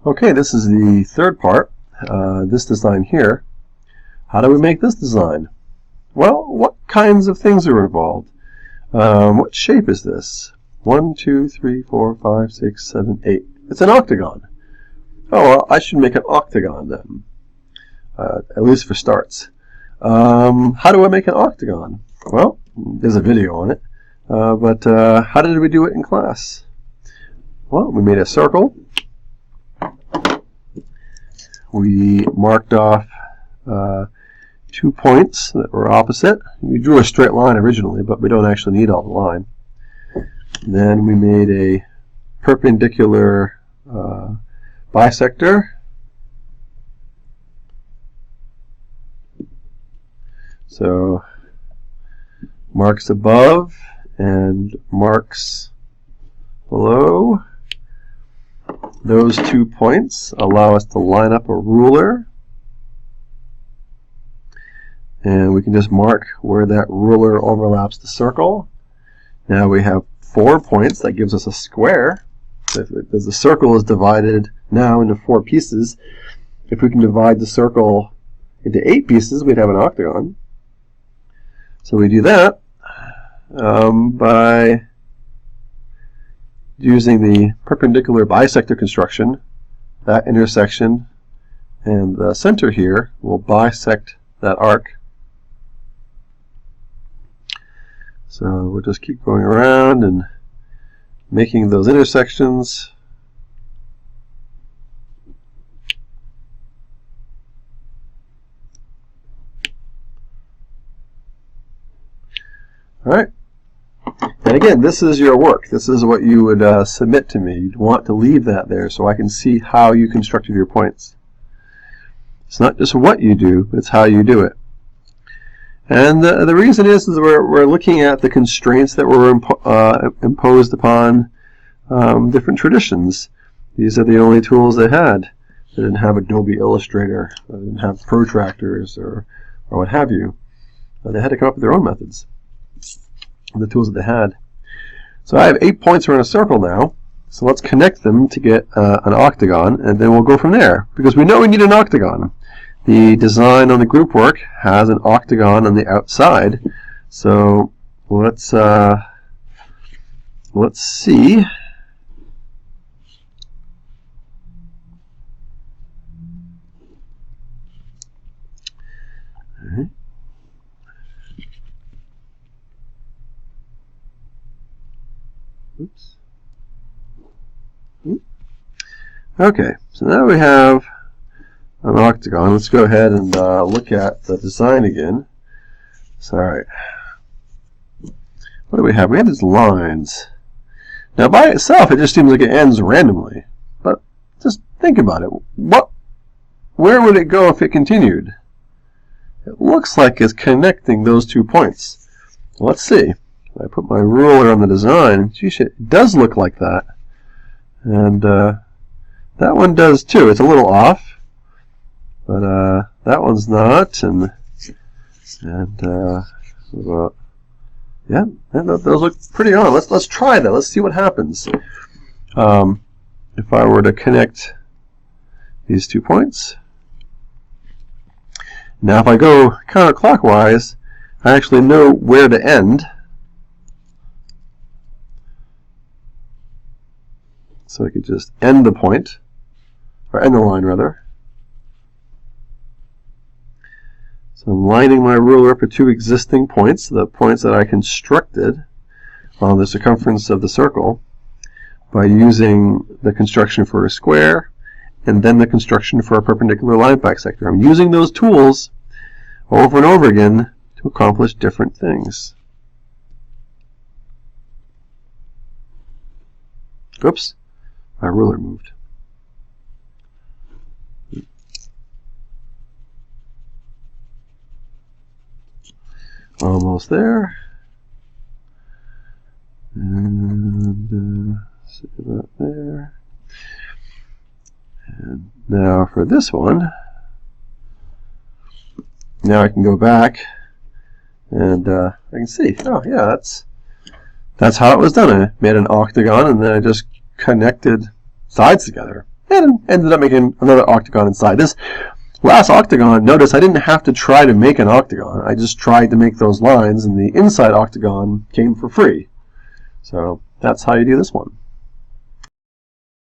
Okay, this is the third part, this design here. How do we make this design? Well, what kinds of things are involved? What shape is this? 1, 2, 3, 4, 5, 6, 7, 8. It's an octagon. Oh, well, I should make an octagon then, at least for starts. How do I make an octagon? Well, there's a video on it, but how did we do it in class? Well, we made a circle. We marked off 2 points that were opposite. We drew a straight line originally, but we don't actually need all the line. Then we made a perpendicular bisector. So marks above and marks below. Those 2 points allow us to line up a ruler, and we can just mark where that ruler overlaps the circle. Now we have 4 points. That gives us a square. If the circle is divided now into 4 pieces, if we can divide the circle into 8 pieces, we'd have an octagon. So we do that by using the perpendicular bisector construction. That intersection and the center here will bisect that arc. So we'll just keep going around and making those intersections. All right. And again, this is your work. This is what you would submit to me. You'd want to leave that there so I can see how you constructed your points. It's not just what you do, but it's how you do it. And the reason is we're looking at the constraints that were imposed upon different traditions. These are the only tools they had. They didn't have Adobe Illustrator. They didn't have protractors or what have you. They had to come up with their own methods, the tools that they had. So I have 8 points around a circle now. So let's connect them to get an octagon, and then we'll go from there, because we know we need an octagon. The design on the group work has an octagon on the outside. So let's see. All right. Oops. Okay, so now we have an octagon. Let's go ahead and look at the design again. So, all right. What do we have? We have these lines. Now, by itself, it just seems like it ends randomly. But just think about it. Where would it go if it continued? It looks like it's connecting those 2 points. Let's see. I put my ruler on the design. Geez, it does look like that. And that one does too. It's a little off, but that one's not. And well, yeah, those look pretty on. Let's try that. Let's see what happens. If I were to connect these 2 points. Now, if I go counterclockwise, I actually know where to end. So I could just end the point, or end the line rather. So I'm lining my ruler up at 2 existing points, the points that I constructed on the circumference of the circle, by using the construction for a square and then the construction for a perpendicular line bisector. I'm using those tools over and over again to accomplish different things. Oops. My ruler moved. Almost there. And see about there. And now for this one, now I can go back and I can see, oh yeah, that's how it was done. I made an octagon and then I just connected sides together. and ended up making another octagon inside. This last octagon, notice I didn't have to try to make an octagon. I just tried to make those lines, and the inside octagon came for free. So that's how you do this one.